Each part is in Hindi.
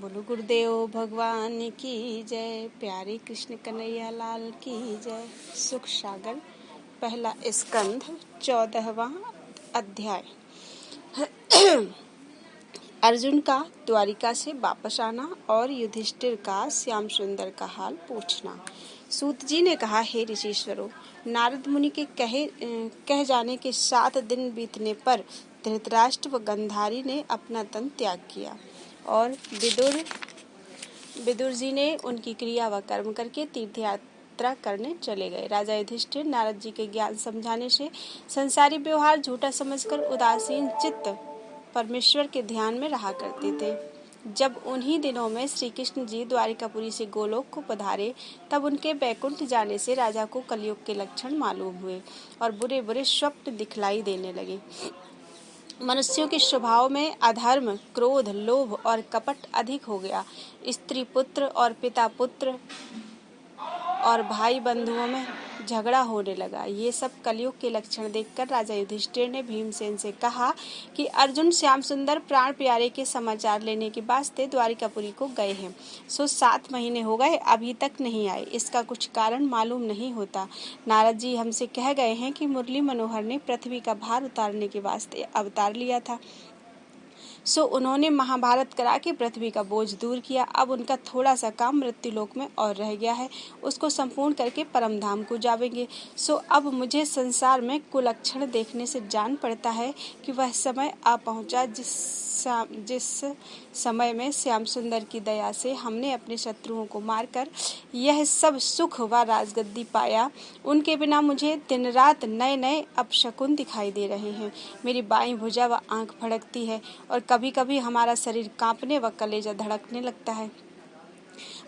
बोलो गुरुदेव भगवान की जय। प्यारे कृष्ण कन्हैया लाल की जय। सुख सागर पहला स्कंध 14वां अध्याय। अर्जुन का द्वारिका से वापस आना और युधिष्ठिर का श्याम सुंदर का हाल पूछना। सूत जी ने कहा, हे ऋषिश्वरों, नारद मुनि के कह जाने के 7 दिन बीतने पर धृतराष्ट्र व गंधारी ने अपना तन त्याग किया और विदुर जी ने उनकी क्रिया व कर्म करके तीर्थ यात्रा करने चले गए। राजा युधिष्ठिर नारद जी के ज्ञान समझाने से संसारी व्यवहार झूठा समझकर उदासीन चित्त परमेश्वर के ध्यान में रहा करते थे। जब उन्हीं दिनों में श्री कृष्ण जी द्वारिकापुरी से गोलोक को पधारे, तब उनके बैकुंठ जाने से राजा को कलयुग के लक्षण मालूम हुए और बुरे बुरे स्वप्न दिखलाई देने लगे। मनुष्यों के स्वभाव में अधर्म, क्रोध, लोभ और कपट अधिक हो गया। स्त्री पुत्र और पिता पुत्र और भाई बंधुओं में झगड़ा होने लगा। ये सब कलयुग के लक्षण देखकर राजा युधिष्ठिर ने भीमसेन से कहा कि अर्जुन श्याम सुंदर प्राण प्यारे के समाचार लेने के वास्ते द्वारिकापुरी को गए हैं। 7 महीने हो गए, अभी तक नहीं आए। इसका कुछ कारण मालूम नहीं होता। नारद जी हमसे कह गए हैं कि मुरली मनोहर ने पृथ्वी का भार उतारने के वास्ते अवतार लिया था, सो उन्होंने महाभारत करा के पृथ्वी का बोझ दूर किया। अब उनका थोड़ा सा काम मृत्युलोक में और रह गया है, उसको संपूर्ण करके परम धाम को जावेंगे। सो अब मुझे संसार में कुलक्षण देखने से जान पड़ता है कि वह समय आ पहुंचा जिस समय में श्याम सुंदर की दया से हमने अपने शत्रुओं को मारकर यह सब सुख व राजगद्दी पाया। उनके बिना मुझे दिन रात नए नए अपशकुन दिखाई दे रहे हैं। मेरी बाईं भुजा व आंख फड़कती है और कभी कभी हमारा शरीर कांपने व कलेजा धड़कने लगता है।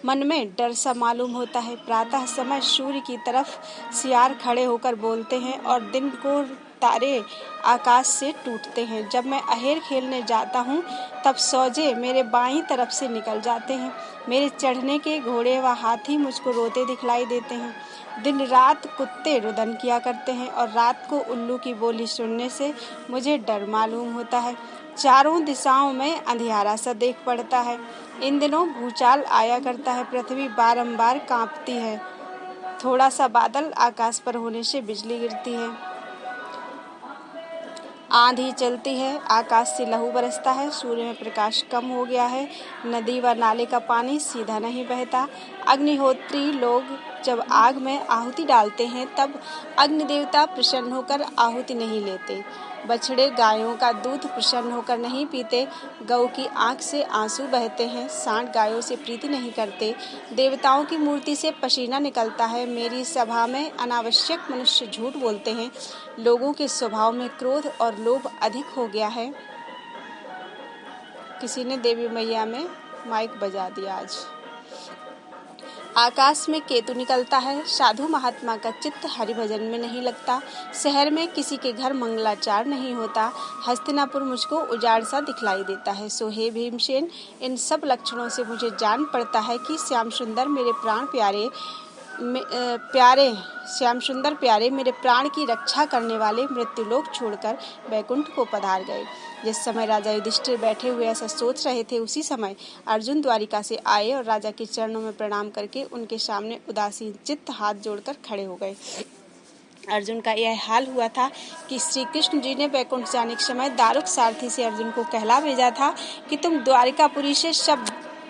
मन में डर सा मालूम होता है। प्रातः समय सूर्य की तरफ सियार खड़े होकर बोलते हैं और दिन को तारे आकाश से टूटते हैं। जब मैं अहेर खेलने जाता हूँ, तब सौजे मेरे बाईं तरफ से निकल जाते हैं। मेरे चढ़ने के घोड़े व हाथी मुझको रोते दिखलाई देते हैं। दिन रात कुत्ते रुदन किया करते हैं और रात को उल्लू की बोली सुनने से मुझे डर मालूम होता है। चारों दिशाओं में अंधियारा सा देख पड़ता है। इन दिनों भूचाल आया करता है। पृथ्वी बारंबार कांपती है। थोड़ा सा बादल आकाश पर होने से बिजली गिरती है, आंधी चलती है, आकाश से लहू बरसता है, सूर्य में प्रकाश कम हो गया है, नदी व नाले का पानी सीधा नहीं बहता। अग्निहोत्री लोग जब आग में आहुति डालते हैं, तब अग्नि देवता प्रसन्न होकर आहुति नहीं लेते। बछड़े गायों का दूध प्रसन्न होकर नहीं पीते। गऊ की आंख से आंसू बहते हैं। सांड गायों से प्रीति नहीं करते। देवताओं की मूर्ति से पसीना निकलता है। मेरी सभा में अनावश्यक मनुष्य झूठ बोलते हैं। लोगों के स्वभाव में क्रोध और लोभ अधिक हो गया है। किसी ने देवी मैया में माइक बजा दिया। आज आकाश में केतु निकलता है। साधु महात्मा का चित्त हरिभजन में नहीं लगता। शहर में किसी के घर मंगलाचार नहीं होता। हस्तिनापुर मुझको उजाड़ सा दिखलाई देता है। सो हे भीमसेन, इन सब लक्षणों से मुझे जान पड़ता है कि श्याम सुंदर मेरे प्राण प्यारे मेरे प्राण की रक्षा करने वाले मृत्युलोक छोड़कर वैकुंठ को पधार गए। जिस समय राजा युधिष्ठिर बैठे हुए ऐसा सोच रहे थे, उसी समय अर्जुन द्वारिका से आए और राजा के चरणों में प्रणाम करके उनके सामने उदासीन चित्त हाथ जोड़कर खड़े हो गए। अर्जुन का यह हाल हुआ था कि श्री कृष्ण जी ने वैकुंठ जाने के समय दारुक सारथी से अर्जुन को कहला भेजा था कि तुम द्वारिकापुरी से सब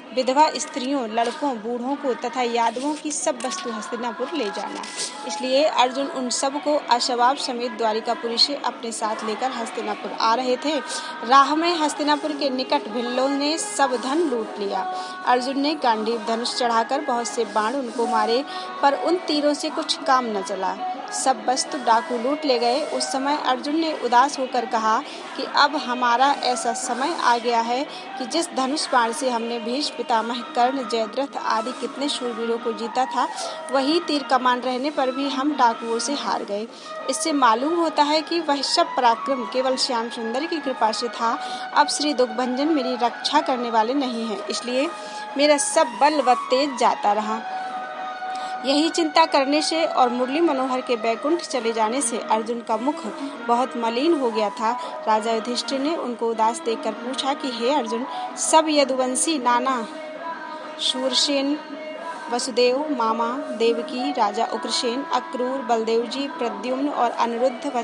विधवा स्त्रियों, लड़कों, बूढ़ों को तथा यादवों की सब वस्तु हस्तिनापुर ले जाना। इसलिए अर्जुन उन सब को अशवाब समेत द्वारिकापुरी से अपने साथ लेकर हस्तिनापुर आ रहे थे। राह में हस्तिनापुर के निकट भिल्लों ने सब धन लूट लिया। अर्जुन ने गांडीव धनुष चढ़ाकर बहुत से बाण उनको मारे, पर उन तीरों से कुछ काम न चला। सब वस्तु डाकू लूट ले गए। उस समय अर्जुन ने उदास होकर कहा कि अब हमारा ऐसा समय आ गया है कि जिस धनुष बाण से हमने भीष्म पितामह, कर्ण, जयद्रथ आदि कितने शूरवीरों को जीता था, वही तीर कमान रहने पर भी हम डाकुओं से हार गए। इससे मालूम होता है कि वह सब पराक्रम केवल श्याम सुंदर की कृपा से था। अब श्री दुखभंजन मेरी रक्षा करने वाले नहीं हैं, इसलिए मेरा सब बल व तेज जाता रहा। यही चिंता करने से और मुरली मनोहर के बैकुंठ चले जाने से अर्जुन का मुख बहुत मलिन हो गया था। राजा युधिष्ठिर ने उनको उदास देखकर पूछा कि हे अर्जुन, सब यदुवंशी नाना शूरसेन, वसुदेव, मामा, देवकी, राजा उग्रसेन, अक्रूर, बलदेव जी, प्रद्युम्न और अनिरुद्ध व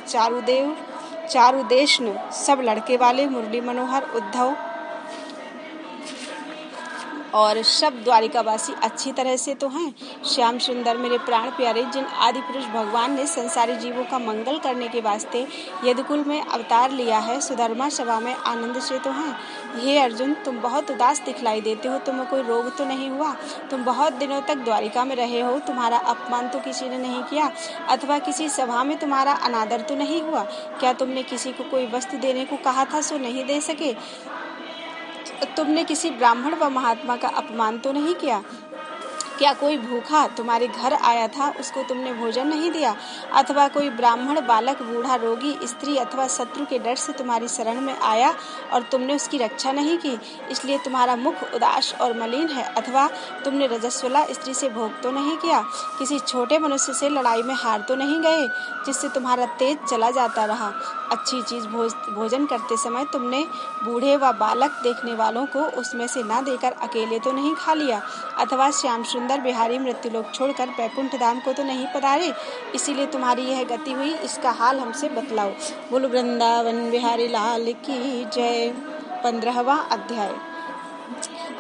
चारुदेशन, सब लड़के वाले मुरली मनोहर, उद्धव और सब द्वारिकावासी अच्छी तरह से तो हैं। श्याम सुंदर मेरे प्राण प्यारे, जिन आदि पुरुष भगवान ने संसारी जीवों का मंगल करने के वास्ते यदुकुल में अवतार लिया है, सुधर्मा सभा में आनंद से तो हैं। हे अर्जुन, तुम बहुत उदास दिखलाई देते हो। तुम्हें कोई रोग तो नहीं हुआ? तुम बहुत दिनों तक द्वारिका में रहे हो। तुम्हारा अपमान तो किसी ने नहीं किया, अथवा किसी सभा में तुम्हारा अनादर तो नहीं हुआ? क्या तुमने किसी को कोई वस्तु देने को कहा था सो नहीं दे सके? तुमने किसी ब्राह्मण व महात्मा का अपमान तो नहीं किया? क्या कोई भूखा तुम्हारे घर आया था, उसको तुमने भोजन नहीं दिया? अथवा कोई ब्राह्मण बालक, बूढ़ा, रोगी, स्त्री अथवा शत्रु के डर से तुम्हारी शरण में आया और तुमने उसकी रक्षा नहीं की, इसलिए तुम्हारा मुख उदास और मलिन है? अथवा तुमने रजस्वला स्त्री से भोग तो नहीं किया? किसी छोटे मनुष्य से लड़ाई में हार तो नहीं गए, जिससे तुम्हारा तेज चला जाता रहा? अच्छी चीज भोजन करते समय तुमने बूढ़े व बालक देखने वालों को उसमें से न देकर अकेले तो नहीं खा लिया? अथवा श्याम सुंदर बिहारी मृत्युलोक छोड़कर बैकुंठ धाम को तो नहीं पधारे, इसीलिए तुम्हारी यह गति हुई? इसका हाल हमसे बतलाओ। बोलो वृंदावन बिहारी लाल की जय। 15वां अध्याय।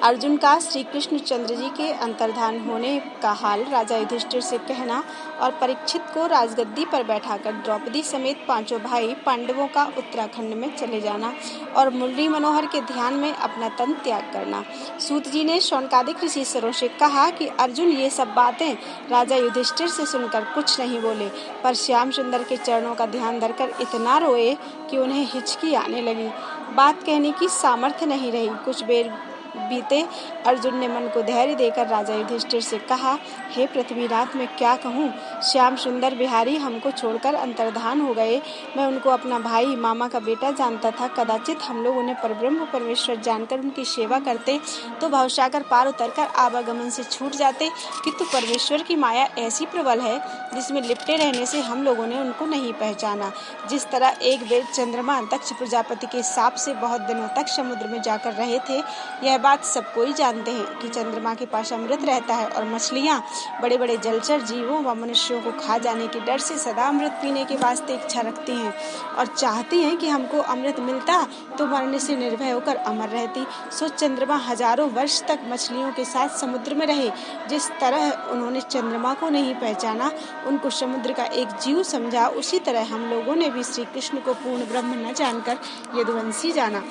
अर्जुन का श्री कृष्ण चंद्र जी के अंतर्धान होने का हाल राजा युधिष्ठिर से कहना और परीक्षित को राजगद्दी पर बैठाकर द्रौपदी समेत 5 भाई पांडवों का उत्तराखंड में चले जाना और मुरली मनोहर के ध्यान में अपना तन त्याग करना। सूत जी ने शौनकादिक ऋषिश्वरों से कहा कि अर्जुन ये सब बातें राजा युधिष्ठिर से सुनकर कुछ नहीं बोले, पर श्याम सुंदर के चरणों का ध्यान धरकर इतना रोए कि उन्हें हिचकी आने लगी। बात कहने की सामर्थ्य नहीं रही। कुछ बेर बीते। अर्जुन ने मन को धैर्य देकर राजा युधिष्ठिर से कहा, हे पृथ्वीनाथ, मैं क्या कहूँ? श्याम सुंदर बिहारी हमको छोड़कर अंतर्धान हो गए। मैं उनको अपना भाई, मामा का बेटा जानता था। कदाचित हम लोग उन्हें परब्रह्म परमेश्वर जानकर उनकी सेवा करते तो भवसागर पार उतरकर आवागमन से छूट जाते, किंतु परमेश्वर की माया ऐसी प्रबल है जिसमें लिपटे रहने से हम लोगों ने उनको नहीं पहचाना। जिस तरह एक बेर चंद्रमा दक्ष प्रजापति के साप से बहुत दिनों तक समुद्र में जाकर रहे थे, यह बात सब कोई जानते हैं कि चंद्रमा के पास अमृत रहता है और मछलियाँ बड़े बड़े जलचर जीवों व मनुष्यों को खा जाने के डर से सदा अमृत पीने के वास्ते इच्छा रखती हैं और चाहती हैं कि हमको अमृत मिलता तो मरने से निर्भय होकर अमर रहती। सो चंद्रमा हजारों वर्ष तक मछलियों के साथ समुद्र में रहे। जिस तरह उन्होंने चंद्रमा को नहीं पहचाना, उनको समुद्र का एक जीव समझा, उसी तरह हम लोगों ने भी श्री कृष्ण को पूर्ण ब्रह्म न जानकर यदुवंशी जाना।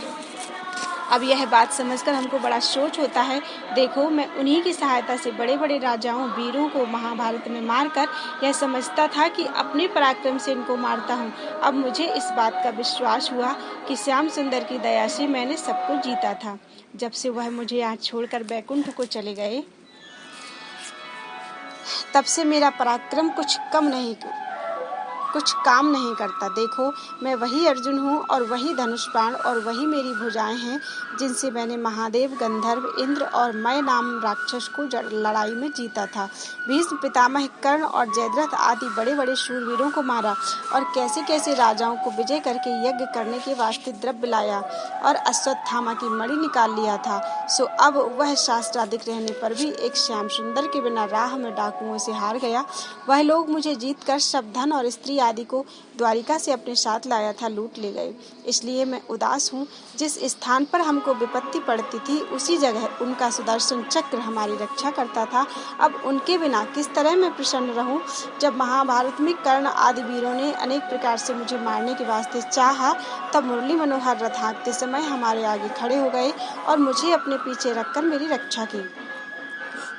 अब यह बात समझकर हमको बड़ा सोच होता है। देखो, मैं उन्हीं की सहायता से बड़े बड़े राजाओं, वीरों को महाभारत में मारकर यह समझता था कि अपने पराक्रम से इनको मारता हूँ। अब मुझे इस बात का विश्वास हुआ कि श्याम सुंदर की दया से मैंने सबको जीता था। जब से वह मुझे यहाँ छोड़कर बैकुंठ को चले गए, तब से मेरा पराक्रम कुछ काम नहीं करता। देखो, मैं वही अर्जुन हूँ और वही धनुष बाण और वही मेरी भुजाएं हैं जिनसे मैंने महादेव, गंधर्व, इंद्र और मैं नाम राक्षस को लड़ाई में जीता था। भीष्म, पितामह, कर्ण और जयद्रथ आदि बड़े बड़े शूरवीरों को मारा और कैसे कैसे राजाओं को विजय करके यज्ञ करने के वास्ते द्रव्य लाया और अश्वत्थामा की मणि निकाल लिया था। सो अब वह शास्त्रादिक रहने पर भी एक श्याम सुंदर के बिना राह में डाकुओं से हार गया। वह लोग मुझे जीत कर सब धन और स्त्री आदि को द्वारिका से अपने साथ लाया था लूट ले गए। इसलिए मैं उदास हूँ। जिस स्थान पर हमको विपत्ति पड़ती थी, उसी जगह उनका सुदर्शन चक्र हमारी रक्षा करता था। अब उनके बिना किस तरह मैं प्रसन्न रहूं? जब महाभारत में कर्ण आदि वीरों ने अनेक प्रकार से मुझे मारने के वास्ते चाहा, तब मुरली मनोहर रथ हाँकते समय हमारे आगे खड़े हो गए और मुझे अपने पीछे रखकर मेरी रक्षा की।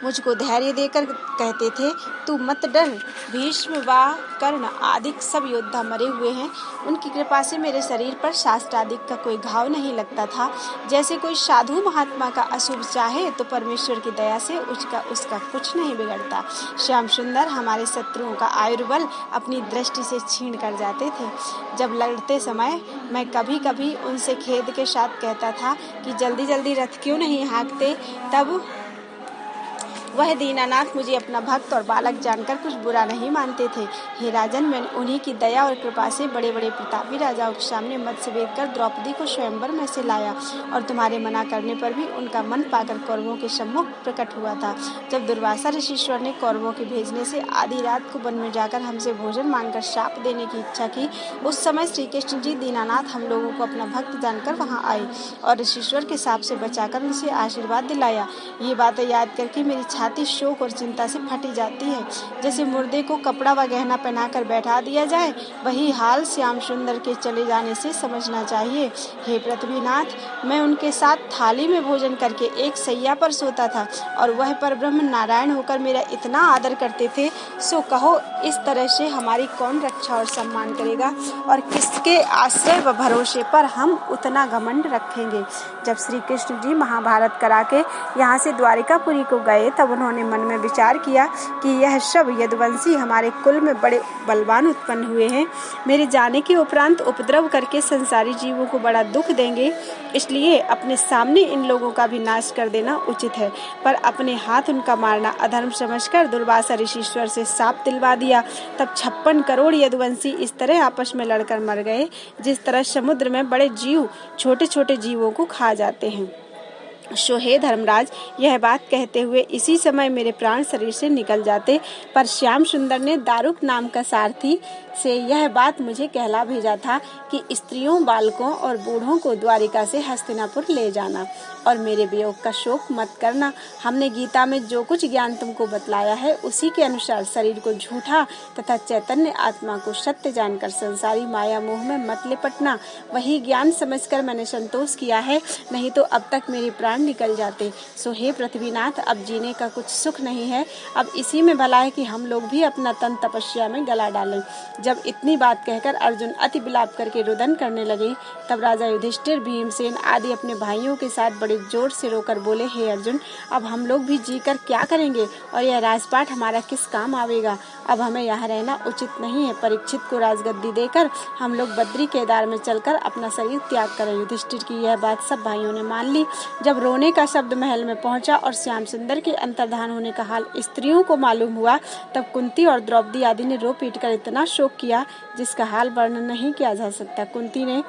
मुझको धैर्य देकर कहते थे, तू मत डर, भीष्म व कर्ण आदि सब योद्धा मरे हुए हैं। उनकी कृपा से मेरे शरीर पर शास्त्रादिक का कोई घाव नहीं लगता था। जैसे कोई साधु महात्मा का अशुभ चाहे तो परमेश्वर की दया से उसका कुछ नहीं बिगड़ता। श्याम सुंदर हमारे शत्रुओं का आयुर्बल अपनी दृष्टि से छीन कर जाते थे। जब लड़ते समय मैं कभी कभी उनसे खेद के साथ कहता था कि जल्दी जल्दी रथ क्यों नहीं हाँकते। तब वह दीनानाथ मुझे अपना भक्त और बालक जानकर कुछ बुरा नहीं मानते थे। हे राजन, मैंने उन्हीं की दया और कृपा से बड़े बड़े प्रतापी राजाओं के सामने मत्स्य वेद कर द्रौपदी को स्वयंवर में से लाया और तुम्हारे मना करने पर भी उनका मन पाकर कौरवों के सम्मुख प्रकट हुआ था। जब दुर्वासा ऋषीश्वर ने कौरवों के भेजने से आधी रात को वन में जाकर हमसे भोजन मांगकर शाप देने की इच्छा की, उस समय श्री कृष्ण जी दीनानाथ हम लोगों को अपना भक्त जानकर वहां आए और ऋषीश्वर के शाप से बचाकर उनसे आशीर्वाद दिलाया। ये बातें याद करके मेरी छाती शोक और चिंता से फटी जाती है। जैसे मुर्दे को कपड़ा व गहना पहनाकर बैठा दिया जाए, वही हाल श्याम सुंदर के चले जाने से समझना चाहिए। हे पृथ्वीनाथ, मैं उनके साथ थाली में भोजन करके एक सैया पर सोता था और वह परब्रह्म नारायण होकर मेरा इतना आदर करते थे। सो कहो, इस तरह से हमारी कौन रक्षा और सम्मान करेगा और किसके आश्रय व भरोसे पर हम उतना घमंड रखेंगे। जब श्री कृष्ण जी महाभारत करा के यहाँ से द्वारिकापुरी को गए, तब उन्होंने मन में विचार किया कि यह सब यदुवंशी हमारे कुल में बड़े बलवान उत्पन्न हुए हैं। मेरे जाने के उपरांत उपद्रव करके संसारी जीवों को बड़ा दुख देंगे, इसलिए अपने सामने इन लोगों का भी नाश कर देना उचित है। पर अपने हाथ उनका मारना अधर्म समझकर दुर्वासा ऋषीश्वर से शाप दिलवा दिया। तब 56 करोड़ यदुवंशी इस तरह आपस में लड़कर मर गए, जिस तरह समुद्र में बड़े जीव छोटे छोटे जीवों को खा जाते हैं। सो हे धर्मराज, यह बात कहते हुए इसी समय मेरे प्राण शरीर से निकल जाते, पर श्याम सुंदर ने दारुक नाम का सारथी से यह बात मुझे कहला भेजा था कि स्त्रियों, बालकों और बूढ़ों को द्वारिका से हस्तिनापुर ले जाना और मेरे वियोग का शोक मत करना। हमने गीता में जो कुछ ज्ञान तुमको बतलाया है, उसी के अनुसार शरीर को झूठा तथा चैतन्य आत्मा को सत्य जानकर संसारी माया मोह में मत लिपटना। वही ज्ञान समझकर मैंने संतोष किया है, नहीं तो अब तक मेरे प्राण निकल जाते। सो हे पृथ्वीनाथ, अब जीने का कुछ सुख नहीं है। अब इसी में भला है कि हम लोग भी अपना तन तपस्या में गला डालें। जब इतनी बात कहकर अर्जुन अति विलाप करके रुदन करने लगे, तब राजा युधिष्ठिर, भीमसेन आदि अपने भाइयों के साथ बड़े जोर से रोकर बोले, हे अर्जुन, अब हम लोग भी जीकर क्या करेंगे और यह राजपाट हमारा किस काम आवेगा। अब हमें यहाँ रहना उचित नहीं है। परीक्षित को राजगद्दी देकर हम लोग बद्री केदार में चलकर अपना शरीर त्याग करें। युधिष्ठिर की यह बात सब भाइयों ने मान ली। जब रोने का शब्द महल में पहुंचा और श्याम सुंदर के अंतर्धान होने का हाल स्त्रियों को मालूम हुआ, तब कुंती और द्रौपदी आदि ने रो पीट कर इतना शोक किया जिसका हाल वर्णन नहीं किया जा सकता। कुंती ने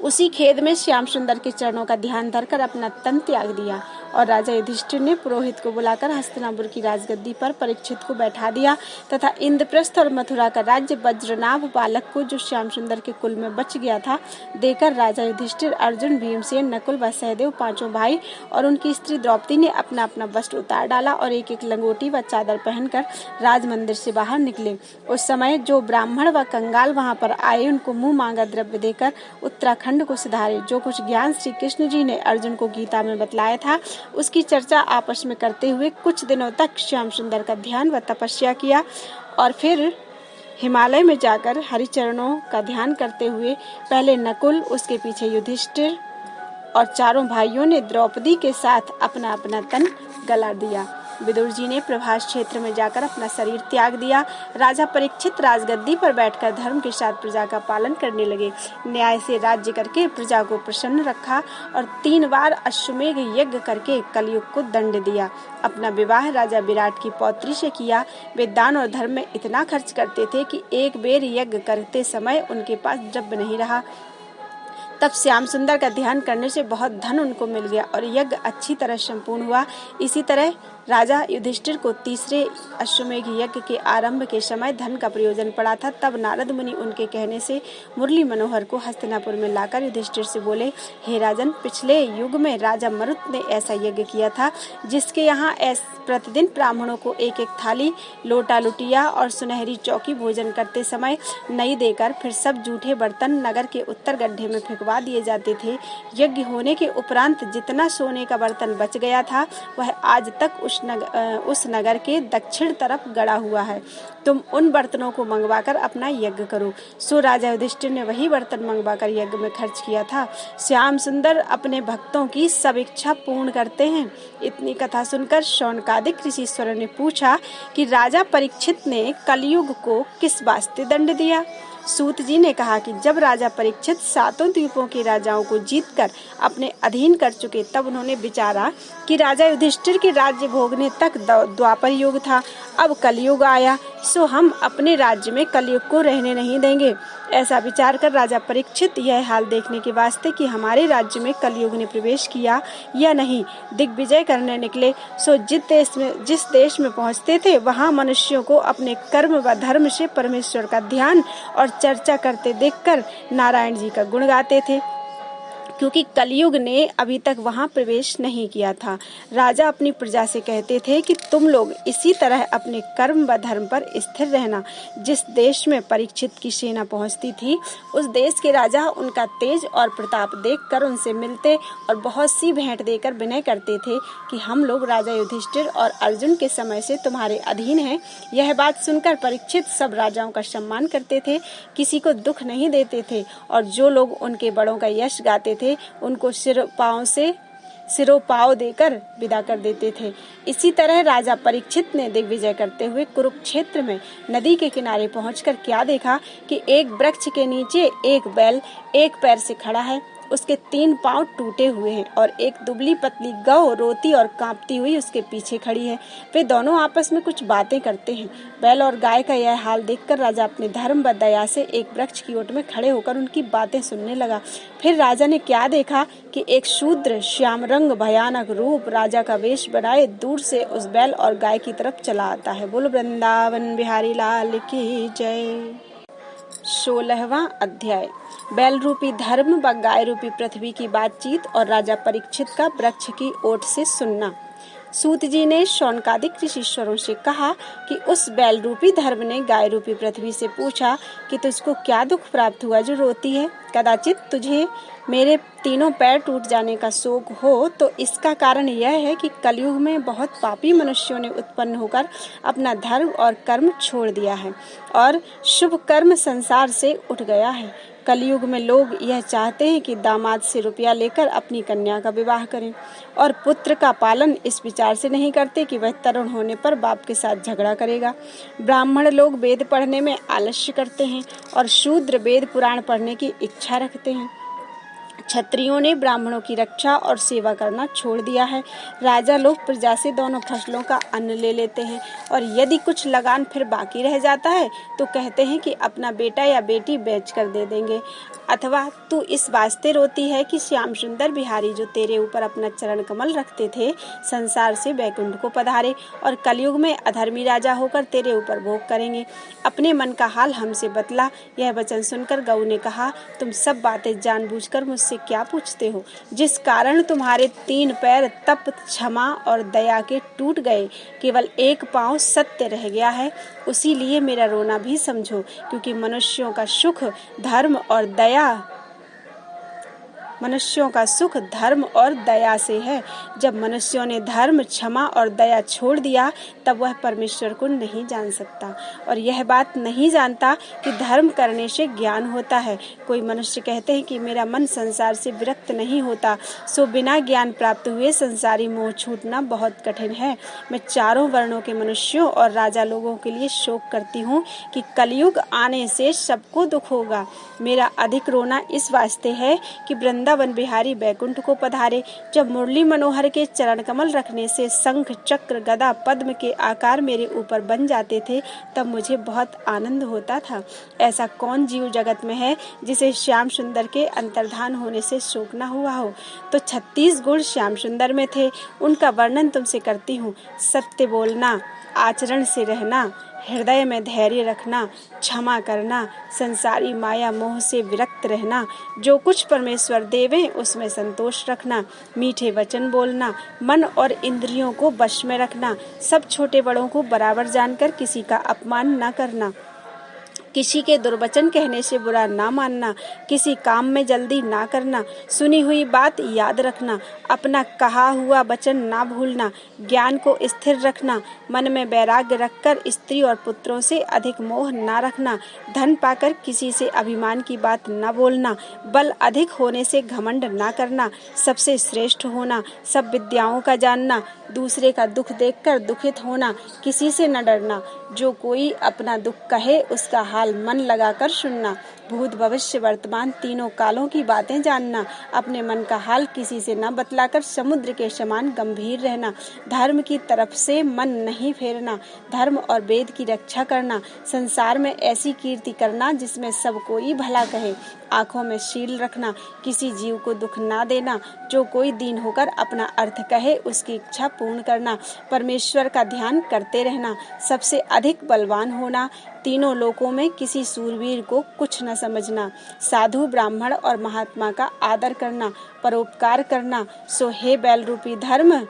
उसी खेद में श्याम सुंदर के चरणों का ध्यान धरकर अपना तन त्याग दिया और राजा युधिष्ठिर ने पुरोहित को बुलाकर हस्तिनापुर की राजगद्दी पर परीक्षित को बैठा दिया तथा इंद्रप्रस्थ और मथुरा का राज्य वज्रनाभ बालक को, जो श्याम सुंदर के कुल में बच गया था, देकर राजा युधिष्ठिर, अर्जुन, भीमसेन, नकुल व सहदेव पांचों भाई और उनकी स्त्री द्रौपदी ने अपना अपना वस्त्र उतार डाला और एक एक लंगोटी व चादर पहनकर राजमंदिर से बाहर निकले। उस समय जो ब्राह्मण व कंगाल वहां पर आए, उनको मुंह मांगा द्रव्य देकर उत्तराखंड को सुधारे। जो कुछ ज्ञान श्री कृष्ण जी ने अर्जुन को गीता में बतलाया था, उसकी चर्चा आपस में करते हुए कुछ दिनों तक श्याम सुंदर का ध्यान व तपस्या किया और फिर हिमालय में जाकर हरिचरणों का ध्यान करते हुए पहले नकुल, उसके पीछे युधिष्ठिर और चारों भाइयों ने द्रौपदी के साथ अपना अपना तन गला दिया। विदुर जी ने प्रभास क्षेत्र में जाकर अपना शरीर त्याग दिया। राजा परीक्षित राजगद्दी पर बैठकर धर्म के साथ प्रजा का पालन करने लगे। न्याय से राज्य करके प्रजा को प्रसन्न रखा और 3 बार अश्वमेघ यज्ञ करके कलयुग को दंड दिया। अपना विवाह राजा विराट की पौत्री से किया। वे दान और धर्म में इतना खर्च करते थे कि एक बेर यज्ञ करते समय उनके पास द्रव्य नहीं रहा। तब श्याम सुंदर का ध्यान करने से बहुत धन उनको मिल गया और यज्ञ अच्छी तरह संपूर्ण हुआ। इसी तरह राजा युधिष्ठिर को तीसरे अश्वमेघ यज्ञ के आरंभ के समय धन का प्रयोजन पड़ा था। तब नारद मुनि उनके कहने से मुरली मनोहर को हस्तिनापुर में लाकर युधिष्ठिर से बोले, हे राजन, पिछले युग में राजा मरुत ने ऐसा यज्ञ किया था जिसके यहाँ प्रतिदिन ब्राह्मणों को एक एक थाली, लोटा, लुटिया और सुनहरी चौकी भोजन करते समय नई देकर फिर सब जूठे बर्तन नगर के उत्तर गड्ढे में फेंकवा दिए जाते थे। यज्ञ होने के उपरांत जितना सोने का बर्तन बच गया था, वह आज तक उस नगर के दक्षिण तरफ गड़ा हुआ है। तुम उन बर्तनों को मंगवाकर अपना यज्ञ करो। सो राजा युधिष्ठिर ने वही बर्तन मंगवाकर यज्ञ में खर्च किया था। श्याम सुंदर अपने भक्तों की सब इच्छा पूर्ण करते हैं। इतनी कथा सुनकर शौनकादिक ऋषीश्वरों ने पूछा कि राजा परीक्षित ने कलयुग को किस वास्ते दंड दिया। सूत जी ने कहा कि जब राजा परीक्षित 7 द्वीपों के राजाओं को जीतकर अपने अधीन कर चुके, तब उन्होंने विचारा कि राजा युधिष्ठिर के राज्य भोगने तक द्वापर युग था, अब कलयुग आया, सो हम अपने राज्य में कलयुग को रहने नहीं देंगे। ऐसा विचार कर राजा परीक्षित यह हाल देखने के वास्ते कि हमारे राज्य में कलयुग ने प्रवेश किया या नहीं, दिग्विजय करने निकले। सो जिस देश में पहुंचते थे, वहां मनुष्यों को अपने कर्म व धर्म से परमेश्वर का ध्यान और चर्चा करते देखकर नारायण जी का गुण गाते थे, क्योंकि कलयुग ने अभी तक वहां प्रवेश नहीं किया था। राजा अपनी प्रजा से कहते थे कि तुम लोग इसी तरह अपने कर्म व धर्म पर स्थिर रहना। जिस देश में परीक्षित की सेना पहुंचती थी, उस देश के राजा उनका तेज और प्रताप देखकर उनसे मिलते और बहुत सी भेंट देकर विनय करते थे कि हम लोग राजा युधिष्ठिर और अर्जुन के समय से तुम्हारे अधीन हैं। यह बात सुनकर परीक्षित सब राजाओं का सम्मान करते थे, किसी को दुख नहीं देते थे, और जो लोग उनके बड़ों का यश गाते थे उनको सिरों पाँव देकर विदा कर देते थे। इसी तरह राजा परीक्षित ने दिग्विजय करते हुए कुरुक्षेत्र में नदी के किनारे पहुंचकर क्या देखा कि एक वृक्ष के नीचे एक बैल एक पैर से खड़ा है, उसके 3 पांव टूटे हुए हैं और एक दुबली पतली गौ रोती और कांपती हुई उसके पीछे खड़ी है। वे दोनों आपस में कुछ बातें करते हैं। बैल और गाय का यह हाल देखकर राजा अपने धर्म व दया से एक वृक्ष की ओट में खड़े होकर उनकी बातें सुनने लगा। फिर राजा ने क्या देखा कि एक शूद्र श्याम रंग भयानक रूप राजा का वेश बनाए दूर से उस बैल और गाय की तरफ चला आता है। बोलो वृंदावन बिहारी लाल की जय। 16वां अध्याय। बैल रूपी धर्म व गाय रूपी पृथ्वी की बातचीत और राजा परीक्षित का वृक्ष की ओट से सुनना। सूत जी ने शौनकादिक ऋषीश्वरों से कहा कि उस बैल रूपी धर्म ने गाय रूपी पृथ्वी से पूछा कि तुझको क्या दुख प्राप्त हुआ जो रोती है? कदाचित तुझे मेरे तीनों पैर टूट जाने का शोक हो, तो इसका कारण यह है कि कलयुग में बहुत पापी मनुष्यों ने उत्पन्न होकर अपना धर्म और कर्म छोड़ दिया है और शुभ कर्म संसार से उठ गया है। कलयुग में लोग यह चाहते हैं कि दामाद से रुपया लेकर अपनी कन्या का विवाह करें, और पुत्र का पालन इस विचार से नहीं करते कि वह तरुण होने पर बाप के साथ झगड़ा करेगा। ब्राह्मण लोग वेद पढ़ने में आलस्य करते हैं और शूद्र वेद पुराण पढ़ने की इच्छा रखते हैं। क्षत्रियों ने ब्राह्मणों की रक्षा और सेवा करना छोड़ दिया है। राजा लोग प्रजा से दोनों फसलों का अन्न ले लेते हैं, और यदि कुछ लगान फिर बाकी रह जाता है तो कहते हैं कि अपना बेटा या बेटी बेच कर दे देंगे। अथवा तू इस वास्ते रोती है कि श्याम सुंदर बिहारी जो तेरे ऊपर अपना चरण कमल रखते थे, संसार से बैकुंठ को पधारे और कलयुग में अधर्मी राजा होकर तेरे ऊपर भोग करेंगे। अपने मन का हाल हमसे बतला। यह वचन सुनकर गऊ ने कहा, तुम सब बातें जानबूझकर मुझसे क्या पूछते हो? जिस कारण तुम्हारे 3 पैर तप, क्षमा और दया के टूट गए, केवल एक पांव सत्य रह गया है, उसी लिए मेरा रोना भी समझो, क्योंकि मनुष्यों का सुख धर्म और दया से है। जब मनुष्यों ने धर्म, क्षमा और दया छोड़ दिया, तब वह परमेश्वर को नहीं जान सकता, और यह बात नहीं जानता कि धर्म करने से ज्ञान होता है। कोई मनुष्य कहते हैं कि मेरा मन संसार से विरक्त नहीं होता, सो बिना ज्ञान प्राप्त हुए संसारी मोह छूटना बहुत कठिन है। मैं चारों वर्णों के मनुष्यों और राजा लोगों के लिए शोक करती हूँ कि कलयुग आने से सबको दुख होगा। मेरा अधिक रोना इस वास्ते है कि वृंदावन बिहारी बैकुंठ को पधारे। जब मुरली मनोहर के चरण कमल रखने से शंख, चक्र, गदा, पद्म के आकार मेरे ऊपर बन जाते थे, तब मुझे बहुत आनंद होता था। ऐसा कौन जीव जगत में है जिसे श्याम सुंदर के अंतर्धान होने से शोक न हुआ हो? तो 36 गुण श्याम सुंदर में थे, उनका वर्णन तुमसे करती हूँ। सत्य बोलना, आचरण से रहना, हृदय में धैर्य रखना, क्षमा करना, संसारी माया मोह से विरक्त रहना, जो कुछ परमेश्वर देवे उसमें संतोष रखना, मीठे वचन बोलना, मन और इंद्रियों को वश में रखना, सब छोटे बड़ों को बराबर जानकर किसी का अपमान न करना, किसी के दुर्वचन कहने से बुरा ना मानना, किसी काम में जल्दी ना करना, सुनी हुई बात याद रखना, अपना कहा हुआ वचन ना भूलना, ज्ञान को स्थिर रखना, मन में वैराग्य रखकर स्त्री और पुत्रों से अधिक मोह ना रखना, धन पाकर किसी से अभिमान की बात ना बोलना, बल अधिक होने से घमंड ना करना, सबसे श्रेष्ठ होना, सब विद्याओं का जानना, दूसरे का दुख देखकर दुखित होना, किसी से न डरना। जो कोई अपना दुख कहे उसका हाल हाल मन लगाकर सुनना, भूत भविष्य वर्तमान तीनों कालों की बातें जानना, अपने मन का हाल किसी से न बतलाकर समुद्र के समान गंभीर रहना, धर्म की तरफ से मन नहीं फेरना, धर्म और वेद की रक्षा करना, संसार में ऐसी कीर्ति करना जिसमें सब कोई भला कहे, आंखों में शील रखना, किसी जीव को दुख ना देना, जो कोई दीन होकर अपना अर्थ कहे उसकी इच्छा पूर्ण करना, परमेश्वर का ध्यान करते रहना, सबसे अधिक बलवान होना, तीनों लोकों में किसी सूरवीर को कुछ न समझना, साधु ब्राह्मण और महात्मा का आदर करना, परोपकार करना। सो हे बैल रूपी धर्म,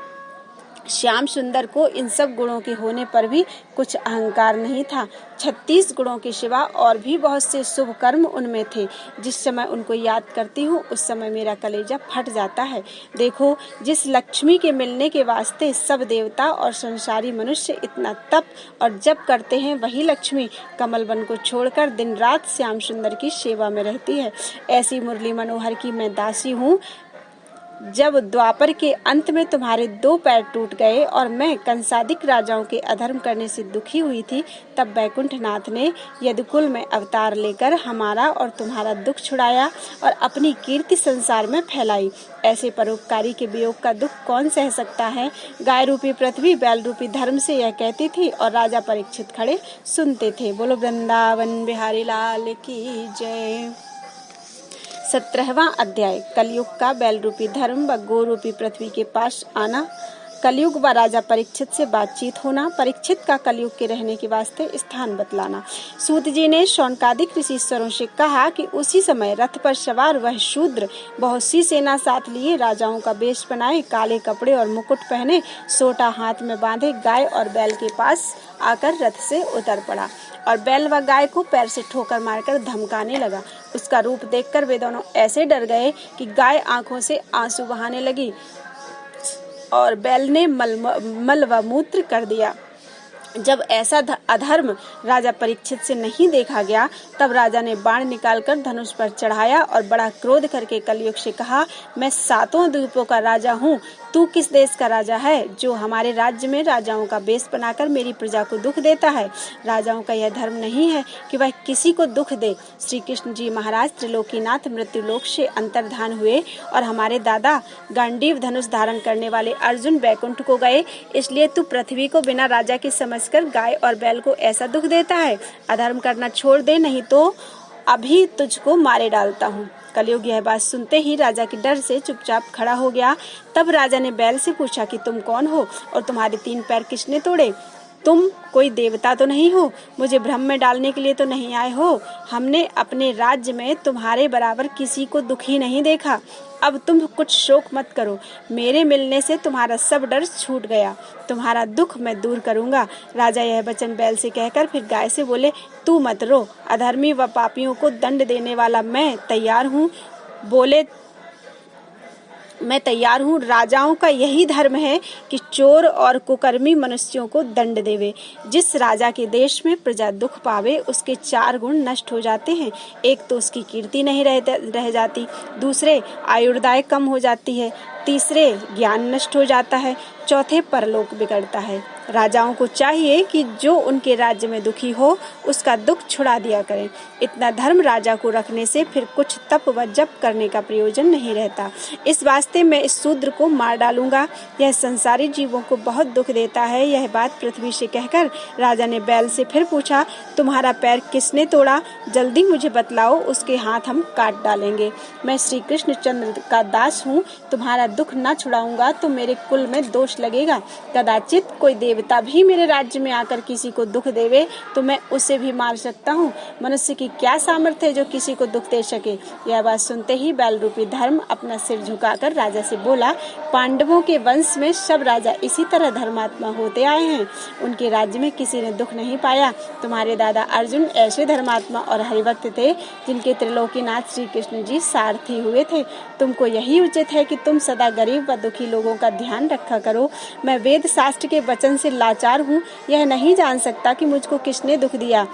श्याम सुंदर को इन सब गुणों के होने पर भी कुछ अहंकार नहीं था। 36 गुणों के सिवा और भी बहुत से शुभ कर्म उनमें थे। जिस समय उनको याद करती हूँ उस समय मेरा कलेजा फट जाता है। देखो, जिस लक्ष्मी के मिलने के वास्ते सब देवता और संसारी मनुष्य इतना तप और जप करते हैं, वही लक्ष्मी कमल वन को छोड़कर दिन रात श्याम सुंदर की सेवा में रहती है। ऐसी मुरली मनोहर की मैं दासी हूँ। जब द्वापर के अंत में तुम्हारे 2 पैर टूट गए और मैं कंसादिक राजाओं के अधर्म करने से दुखी हुई थी, तब बैकुंठनाथ ने यदुकुल में अवतार लेकर हमारा और तुम्हारा दुख छुड़ाया और अपनी कीर्ति संसार में फैलाई। ऐसे परोपकारी के वियोग का दुख कौन सह सकता है। गाय रूपी पृथ्वी बैल रूपी धर्म से यह कहती थी और राजा परीक्षित खड़े सुनते थे। बोलो वृंदावन बिहारी लाल की जय। 17वां अध्याय, कलयुग का बैल रूपी धर्म व गो रूपी पृथ्वी के पास आना। कलयुग व राजा परीक्षित से बातचीत होना। परीक्षित का कलयुग के रहने के वास्ते स्थान बतलाना। सूत जी ने शौनकादिक ऋषीश्वरों से कहा कि उसी समय रथ पर सवार वह शूद्र बहुत सी सेना साथ लिए राजाओं का वेश बनाए, काले कपड़े और मुकुट पहने, सोटा हाथ में बांधे, गाय और बैल के पास आकर रथ से उतर पड़ा और बैल व गाय को पैर से ठोकर मारकर धमकाने लगा। उसका रूप देखकर वे दोनों ऐसे डर गए कि गाय आंखों से आंसू बहाने लगी और बैल ने मल व मूत्र कर दिया। जब ऐसा अधर्म राजा परीक्षित से नहीं देखा गया, तब राजा ने बाण निकालकर धनुष पर चढ़ाया और बड़ा क्रोध करके कलयुग से कहा, मैं 7 द्वीपों का राजा हूँ, तू किस देश का राजा है जो हमारे राज्य में राजाओं का बेस बनाकर मेरी प्रजा को दुख देता है। राजाओं का यह धर्म नहीं है कि वह किसी को दुख दे। श्री कृष्ण जी महाराज त्रिलोकीनाथ मृत्युलोक से अंतर्धान हुए और हमारे दादा गांडीव धनुष धारण करने वाले अर्जुन बैकुंठ को गए, इसलिए तू पृथ्वी को बिना राजा के समझकर गाय और बैल को ऐसा दुख देता है। अधर्म करना छोड़ दे, नहीं तो अभी तुझको मारे डालता हूँ। कलयुग यह बात सुनते ही राजा के डर से चुपचाप खड़ा हो गया। तब राजा ने बैल से पूछा कि तुम कौन हो और तुम्हारे 3 पैर किसने तोड़े। तुम कोई देवता तो नहीं हो, मुझे भ्रम में डालने के लिए तो नहीं आए हो। हमने अपने राज्य में तुम्हारे बराबर किसी को दुखी नहीं देखा। अब तुम कुछ शोक मत करो, मेरे मिलने से तुम्हारा सब डर छूट गया, तुम्हारा दुख मैं दूर करूंगा। राजा यह वचन बैल से कहकर फिर गाय से बोले, तू मत रो, अधर्मी व पापियों को दंड देने वाला मैं तैयार हूँ। बोले, मैं तैयार हूँ। राजाओं का यही धर्म है कि चोर और कुकर्मी मनुष्यों को दंड देवे। जिस राजा के देश में प्रजा दुख पावे उसके 4 गुण नष्ट हो जाते हैं। एक तो उसकी कीर्ति नहीं रह जाती, दूसरे आयुर्दाय कम हो जाती है, तीसरे ज्ञान नष्ट हो जाता है, चौथे परलोक बिगड़ता है। राजाओं को चाहिए कि जो उनके राज्य में दुखी हो उसका दुख छुड़ा दिया करें। इतना धर्म राजा को रखने से फिर कुछ तप व जप करने का प्रयोजन नहीं रहता। इस वास्ते मैं इस शूद्र को मार डालूंगा, यह संसारी जीवों को बहुत दुख देता है। यह बात पृथ्वी से कहकर राजा ने बैल से फिर पूछा, तुम्हारा पैर किसने तोड़ा, जल्दी मुझे बतलाओ, उसके हाथ हम काट डालेंगे। मैं श्री कृष्ण चंद्र का दास हूँ, तुम्हारा दुख न छुड़ाऊंगा तो मेरे कुल में दोष लगेगा। कदाचित कोई देवता भी मेरे राज्य में आकर किसी को दुख देवे तो मैं उसे भी मार सकता हूँ। मनुष्य की क्या सामर्थ्य है जो किसी को दुख दे सके। यह बात सुनते ही बैल रूपी धर्म अपना सिर झुकाकर राजा से बोला, पांडवों के वंश में सब राजा इसी तरह धर्मात्मा होते आए हैं, उनके राज्य में किसी ने दुख नहीं पाया। तुम्हारे दादा अर्जुन ऐसे धर्मात्मा और हरिभक्त थे जिनके त्रिलोकीनाथ श्री कृष्ण जी सारथी हुए थे। तुमको यही उचित है कि तुम सदा गरीब व दुखी लोगों का ध्यान रखा करो। मैं वेद शास्त्र के वचन से लाचार हूँ, यह नहीं जान सकता कि मुझको किसने दुख दिया।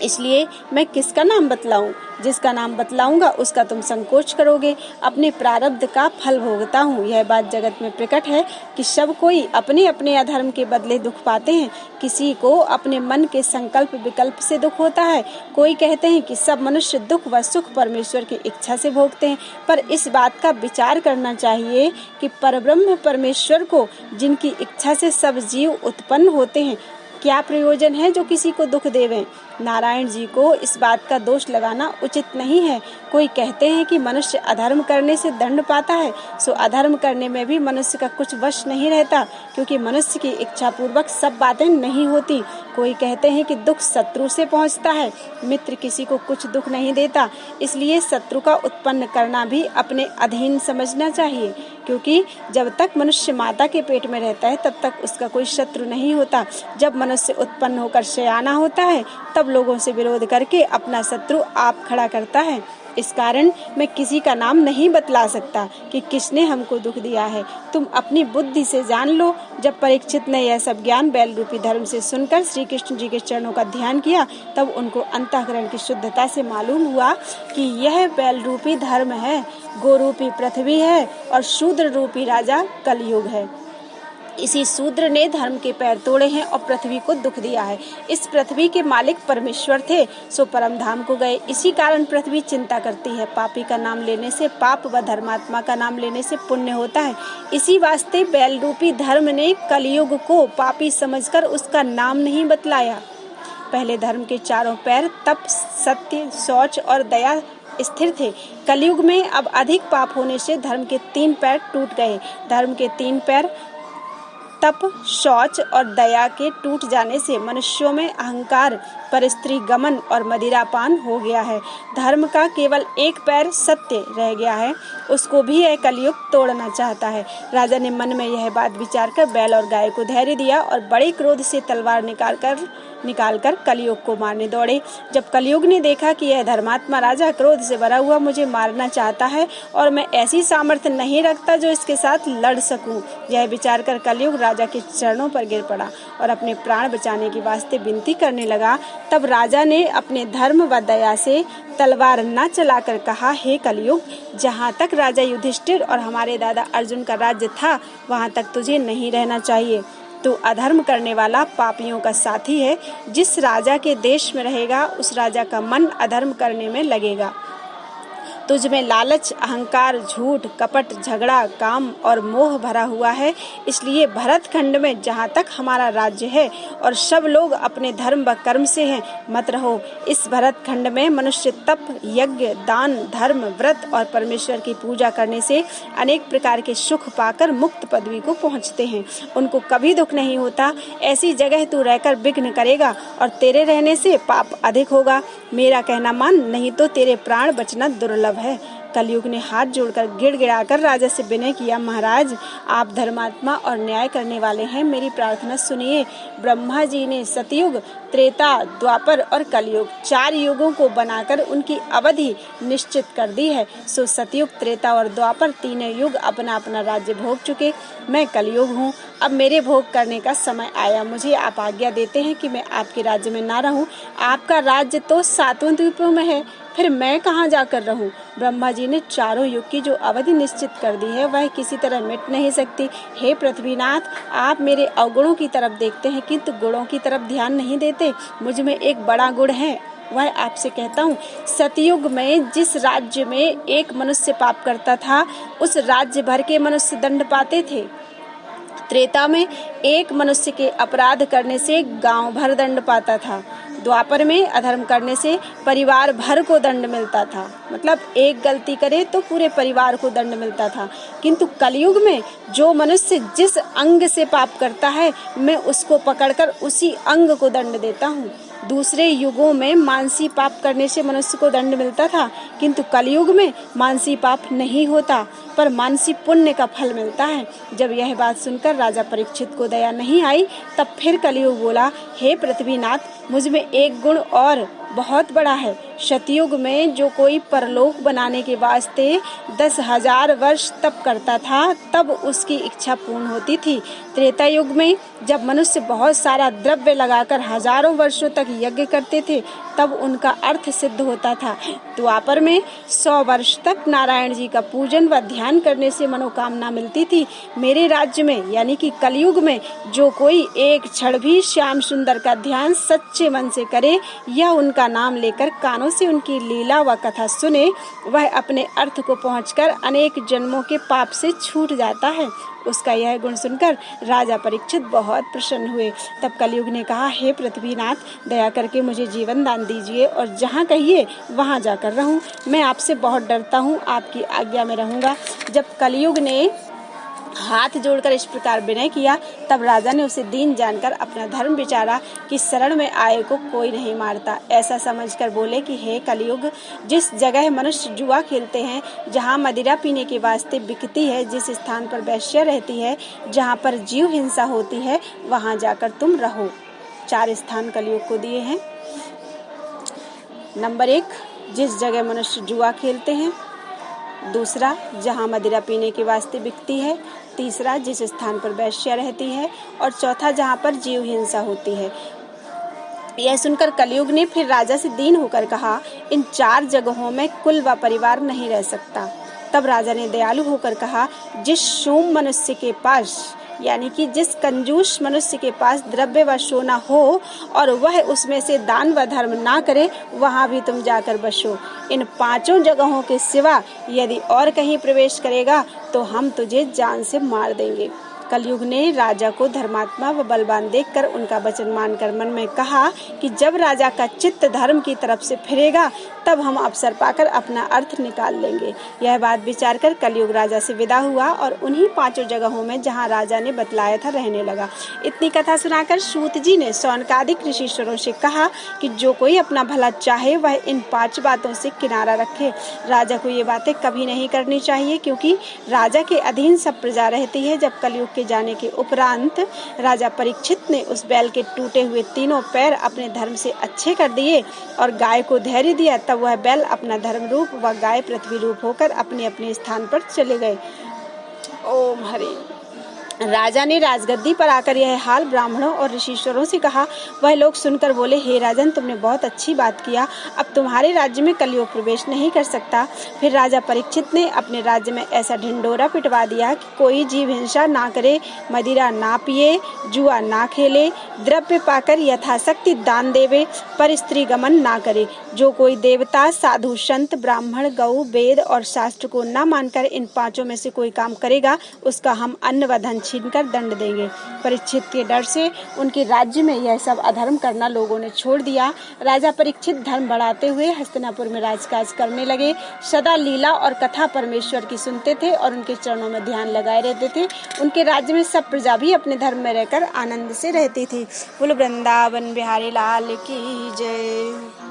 इसलिए मैं किसका नाम बतलाऊं? जिसका नाम बतलाऊंगा उसका तुम संकोच करोगे। अपने प्रारब्ध का फल भोगता हूँ। यह बात जगत में प्रकट है कि सब कोई अपने अपने अधर्म के बदले दुख पाते हैं। किसी को अपने मन के संकल्प विकल्प से दुख होता है। कोई कहते हैं कि सब मनुष्य दुख व सुख परमेश्वर की इच्छा से भोगते हैं, पर इस बात का विचार करना चाहिए कि परब्रह्म परमेश्वर को जिनकी इच्छा से सब जीव उत्पन्न होते हैं, क्या प्रयोजन है जो किसी को दुख देवें। नारायण जी को इस बात का दोष लगाना उचित नहीं है। कोई कहते हैं कि मनुष्य अधर्म करने से दंड पाता है, सो अधर्म करने में भी मनुष्य का कुछ वश नहीं रहता, क्योंकि मनुष्य की इच्छा पूर्वक सब बातें नहीं होती। कोई कहते हैं कि दुख शत्रु से पहुंचता है, मित्र किसी को कुछ दुख नहीं देता, इसलिए शत्रु का उत्पन्न करना भी अपने अधीन समझना चाहिए, क्योंकि जब तक मनुष्य माता के पेट में रहता है तब तक उसका कोई शत्रु नहीं होता। जब मनुष्य उत्पन्न होकर शयाना होता है तब लोगों से विरोध करके अपना शत्रु आप खड़ा करता है। इस कारण मैं किसी का नाम नहीं बतला सकता कि किसने हमको दुख दिया है। तुम अपनी बुद्धि से जान लो। जब परीक्षित ने यह सब ज्ञान बैल रूपी धर्म से सुनकर श्री कृष्ण जी के चरणों का ध्यान किया, तब उनको अंतःकरण की शुद्धता से मालूम हुआ कि यह बैल रूपी धर्म है, गो रूपी पृथ्वी है और शूद्र रूपी राजा कलयुग है। इसी शूद्र ने धर्म के पैर तोड़े हैं और पृथ्वी को दुख दिया है। इस पृथ्वी के मालिक परमेश्वर थे, सो परम धाम को गए। इसी कारण पृथ्वी चिंता करती है। पापी का नाम लेने से पाप व धर्मात्मा का नाम लेने से पुण्य होता है। इसी वास्ते बैल रूपी धर्म ने कलयुग को पापी समझकर उसका नाम नहीं बतलाया। पहले धर्म के चारों पैर तप, सत्य, शौच और दया स्थिर थे। कलयुग में अब अधिक पाप होने से धर्म के 3 पैर टूट गए। धर्म के 3 पैर तप, शौच और दया के टूट जाने से मनुष्यों में अहंकार, परस्त्री गमन और मदिरापान हो गया है। धर्म का केवल 1 पैर सत्य रह गया है, उसको भी यह कलयुग तोड़ना चाहता है। राजा ने मन में यह बात विचार कर बैल और गाय को धैर्य दिया और बड़े क्रोध से तलवार निकालकर कलयुग को मारने दौड़े। जब कलयुग ने देखा कि यह धर्मात्मा राजा क्रोध से भरा हुआ मुझे मारना चाहता है और मैं ऐसी सामर्थ्य नहीं रखता जो इसके साथ लड़ सकूं, यह विचार कर कलयुग राजा के चरणों पर गिर पड़ा और अपने प्राण बचाने के वास्ते विनती करने लगा। तब राजा ने अपने धर्म व दया से तलवार न चलाकर कहा, हे कलयुग, जहाँ तक राजा युधिष्ठिर और हमारे दादा अर्जुन का राज्य था वहाँ तक तुझे नहीं रहना चाहिए। तू अधर्म करने वाला पापियों का साथी है। जिस राजा के देश में रहेगा उस राजा का मन अधर्म करने में लगेगा। तुझ में लालच, अहंकार, झूठ, कपट, झगड़ा, काम और मोह भरा हुआ है। इसलिए भरत खंड में जहाँ तक हमारा राज्य है और सब लोग अपने धर्म व कर्म से हैं, मत रहो। इस भरत खंड में मनुष्य तप, यज्ञ, दान, धर्म, व्रत और परमेश्वर की पूजा करने से अनेक प्रकार के सुख पाकर मुक्त पदवी को पहुँचते हैं। उनको कभी दुख नहीं होता। ऐसी जगह तू रहकर विघ्न करेगा और तेरे रहने से पाप अधिक होगा। मेरा कहना मान, नहीं तो तेरे प्राण बचना दुर्लभ है। कलयुग ने हाथ जोड़कर गिड़गिड़ाकर राजा से विनय किया, महाराज, आप धर्मात्मा और न्याय करने वाले हैं, मेरी प्रार्थना सुनिए। ब्रह्मा जी ने सतयुग, त्रेता, द्वापर और कलयुग 4 युगों को बनाकर उनकी अवधि निश्चित कर दी है। सो सतयुग, त्रेता और द्वापर तीनों युग अपना अपना राज्य भोग चुके। मैं कलयुग हूँ, अब मेरे भोग करने का समय आया। मुझे आप आज्ञा देते हैं कि मैं आपके राज्य में ना रहूं। आपका राज्य तो 7वें द्वीपों में है, फिर मैं कहाँ जाकर रहूं? ब्रह्मा जी ने 4 युग की जो अवधि निश्चित कर दी है वह किसी तरह मिट नहीं सकती। हे पृथ्वीनाथ, आप मेरे अवगुणों की तरफ देखते हैं किंतु गुणों की तरफ ध्यान नहीं देते। मुझ में एक बड़ा गुण है, वह आपसे कहता हूँ। सतयुग में जिस राज्य में एक मनुष्य पाप करता था उस राज्य भर के मनुष्य दंड पाते थे। त्रेता में एक मनुष्य के अपराध करने से गांव भर दंड पाता था। द्वापर में अधर्म करने से परिवार भर को दंड मिलता था, मतलब एक गलती करे तो पूरे परिवार को दंड मिलता था। किंतु कलयुग में जो मनुष्य जिस अंग से पाप करता है मैं उसको पकड़कर उसी अंग को दंड देता हूँ। दूसरे युगों में मानसी पाप करने से मनुष्य को दंड मिलता था, किंतु कलयुग में मानसी पाप नहीं होता पर मानसी पुण्य का फल मिलता है। जब यह बात सुनकर राजा परीक्षित को दया नहीं आई, तब फिर कलयुग बोला, हे पृथ्वीनाथ, मुझ में एक गुण और बहुत बड़ा है। सतयुग में जो कोई परलोक बनाने के वास्ते 10,000 वर्ष तप करता था तब उसकी इच्छा पूर्ण होती थी। त्रेता युग में जब मनुष्य बहुत सारा द्रव्य लगाकर हजारों वर्षों तक यज्ञ करते थे तब उनका अर्थ सिद्ध होता था। द्वापर में 100 वर्ष तक नारायण जी का पूजन व ध्यान करने से मनोकामना मिलती थी। मेरे राज्य में यानी कि कलयुग में जो कोई एक क्षण भी श्याम सुंदर का ध्यान सच्चे मन से करे या उनका नाम लेकर कानों से उनकी लीला व कथा सुने, वह अपने अर्थ को पहुंचकर अनेक जन्मों के पाप से छूट जाता है। उसका यह गुण सुनकर राजा परीक्षित बहुत प्रसन्न हुए। तब कलयुग ने कहा, हे पृथ्वीनाथ, दया करके मुझे जीवन दान दीजिए और जहाँ कहिए वहाँ जाकर रहूं। मैं आपसे बहुत डरता हूँ, आपकी आज्ञा में रहूंगा। जब कलयुग ने हाथ जोड़कर इस प्रकार विनय किया, तब राजा ने उसे दीन जानकर अपना धर्म विचारा कि शरण में आए को कोई नहीं मारता। ऐसा समझकर बोले कि हे कलयुग, जिस जगह मनुष्य जुआ खेलते हैं, जहाँ मदिरा पीने के वास्ते बिकती है, जिस स्थान पर वैश्या रहती है, जहाँ पर जीव हिंसा होती है, वहाँ जाकर तुम रहो। 4 स्थान कलयुग को दिए हैं। नंबर 1, जिस जगह मनुष्य जुआ खेलते हैं। दूसरा, जहाँ मदिरा पीने के वास्ते बिकती है। तीसरा, जिस स्थान पर वैश्या रहती है। और चौथा, जहाँ पर जीव हिंसा होती है। यह सुनकर कलयुग ने फिर राजा से दीन होकर कहा, इन 4 जगहों में कुल व परिवार नहीं रह सकता। तब राजा ने दयालु होकर कहा, जिस शूम मनुष्य के पास यानी कि जिस कंजूस मनुष्य के पास द्रव्य व सोना हो और वह उसमें से दान व धर्म ना करे, वहाँ भी तुम जाकर बसो। इन 5 जगहों के सिवा यदि और कहीं प्रवेश करेगा तो हम तुझे जान से मार देंगे। कलयुग ने राजा को धर्मात्मा व बलवान देखकर उनका वचन मानकर मन में कहा कि जब राजा का चित्त धर्म की तरफ से फिरेगा तब हम अवसर पाकर अपना अर्थ निकाल लेंगे। यह बात विचार कर कलयुग राजा से विदा हुआ और उन्हीं 5 जगहों में जहां राजा ने बतलाया था रहने लगा। इतनी कथा सुनाकर सूत जी ने शौनकादिक ऋषिश्वरों से कहा कि जो कोई अपना भला चाहे वह इन 5 बातों से किनारा रखे। राजा को ये बातें कभी नहीं करनी चाहिए, क्योंकि राजा के अधीन सब प्रजा रहती है। जब कलयुग के जाने के उपरांत राजा परीक्षित ने उस बैल के टूटे हुए 3 पैर अपने धर्म से अच्छे कर दिए और गाय को धैर्य दिया, तब वह बैल अपना धर्म रूप व गाय पृथ्वी रूप होकर अपने अपने स्थान पर चले गए। ओम हरि। राजा ने राजगद्दी पर आकर यह हाल ब्राह्मणों और ऋषिश्वरों से कहा। वह लोग सुनकर बोले, हे राजन, तुमने बहुत अच्छी बात किया। अब तुम्हारे राज्य में कलयुग प्रवेश नहीं कर सकता। फिर राजा परीक्षित ने अपने राज्य में ऐसा ढिंडोरा पिटवा दिया कि कोई जीव हिंसा ना करे, मदिरा ना पिए, जुआ ना खेले, द्रव्य पाकर यथाशक्ति दान देवे, पर स्त्री गमन ना करे। जो कोई देवता, साधु, संत, ब्राह्मण, गौ, वेद और शास्त्र को न मानकर इन 5 में से कोई काम करेगा, उसका हम अन्न व धन छीनकर दंड देंगे। परीक्षित के डर से उनके राज्य में यह सब अधर्म करना लोगों ने छोड़ दिया। राजा परीक्षित धर्म बढ़ाते हुए हस्तिनापुर में राजकाज करने लगे। सदा लीला और कथा परमेश्वर की सुनते थे और उनके चरणों में ध्यान लगाए रहते थे। उनके राज्य में सब प्रजा भी अपने धर्म में रहकर आनंद से रहती थी। बोलो वृंदावन बिहारी लाल की जय।